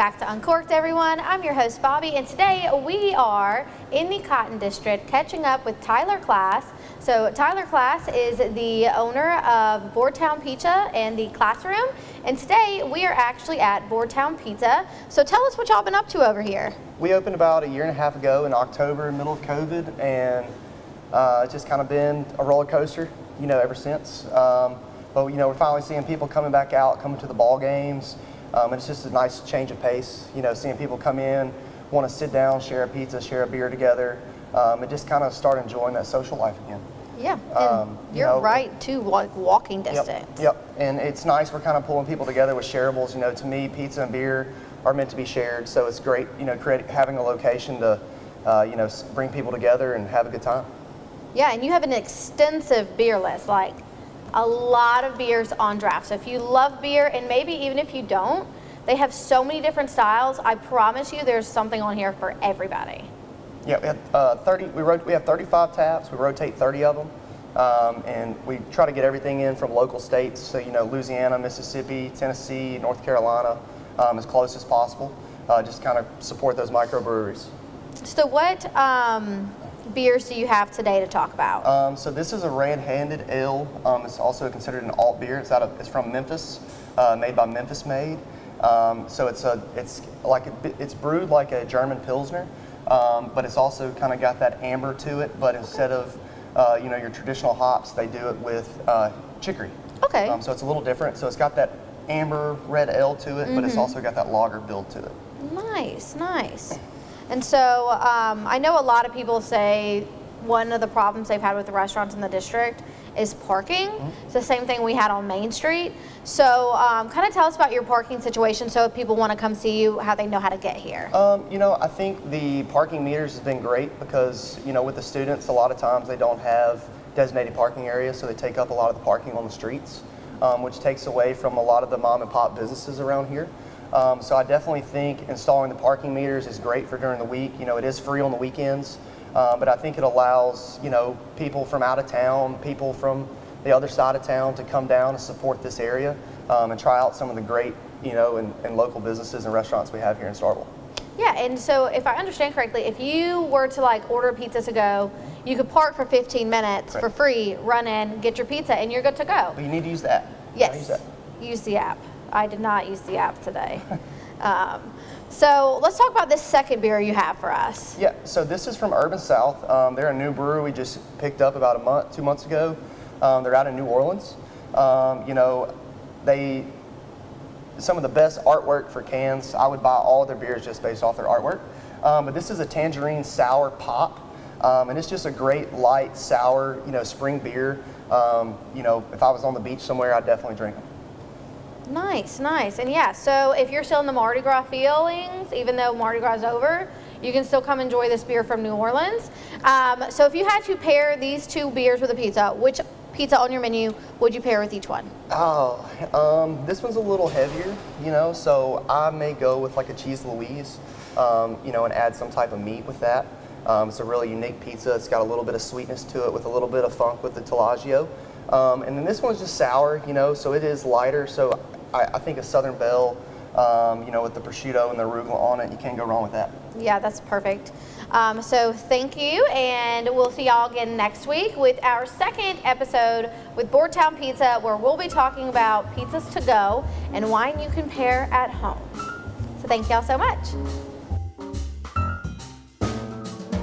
back to Uncorked, everyone. I'm your host, Bobby, and today we are in the Cotton District catching up with Tyler Class. So Tyler Class is the owner of Boardtown Pizza and the Classroom, and today we are actually at Boardtown Pizza. So tell us what y'all been up to over here. We opened about a year and a half ago in October, middle of COVID, and it's just kind of been a roller coaster, ever since. But we're finally seeing people coming back out, coming to the ball games. And it's just a nice change of pace, seeing people come in, want to sit down, share a pizza, share a beer together, and just kind of start enjoying that social life again. Yeah, and you're right too, like walking distance. Yep, and it's nice. We're kind of pulling people together with shareables. To me, pizza and beer are meant to be shared, so it's great, having a location to, bring people together and have a good time. Yeah, and you have an extensive beer list, like a lot of beers on draft. So if you love beer, and maybe even if you don't, they have so many different styles. I promise you there's something on here for everybody. Yeah, we have we have 35 taps. We rotate 30 of them, and we try to get everything in from local states. So Louisiana, Mississippi, Tennessee, North Carolina, as close as possible. Just kind of support those microbreweries. So what beers do you have today to talk about? So this is a red-handed ale. It's also considered an alt beer. It's from Memphis, made by Memphis Made. So it's brewed like a German Pilsner, but it's also kind of got that amber to it. But instead of your traditional hops, they do it with chicory. Okay. So it's a little different. So it's got that amber red ale to it, but it's also got that lager build to it. Nice, nice. And so I know a lot of people say one of the problems they've had with the restaurants in the district is parking. It's the same thing we had on Main Street. So kind of tell us about your parking situation, so if people want to come see you, how they know how to get here. I think the parking meters has been great because, with the students, a lot of times they don't have designated parking areas, so they take up a lot of the parking on the streets, which takes away from a lot of the mom and pop businesses around here. So I definitely think installing the parking meters is great for during the week. It is free on the weekends, but I think it allows, people from out of town, people from the other side of town to come down and support this area and try out some of the great, and local businesses and restaurants we have here in Starkville. Yeah, and so if I understand correctly, if you were to order a pizza to go, you could park for 15 minutes for free, run in, get your pizza, and you're good to go. But you need to use the app. Yes, use the app. I did not use the app today. So let's talk about this second beer you have for us. Yeah, so this is from Urban South. They're a new brewery we just picked up about 2 months ago. They're out in New Orleans. Some of the best artwork for cans. I would buy all their beers just based off their artwork. But this is a tangerine sour pop. And it's just a great light sour, spring beer. If I was on the beach somewhere, I'd definitely drink them. Nice, nice. And yeah, so if you're still in the Mardi Gras feelings, even though Mardi Gras is over, you can still come enjoy this beer from New Orleans. So if you had to pair these two beers with a pizza, which pizza on your menu would you pair with each one? This one's a little heavier, so I may go with like a cheese Louise, and add some type of meat with that. It's a really unique pizza. It's got a little bit of sweetness to it with a little bit of funk with the Telaggio. And then this one's just sour, so it is lighter. So I think a Southern Belle, with the prosciutto and the arugula on it, you can't go wrong with that. Yeah, that's perfect. So thank you, and we'll see y'all again next week with our second episode with Boardtown Pizza, where we'll be talking about pizzas to go and wine you can pair at home. So thank y'all so much.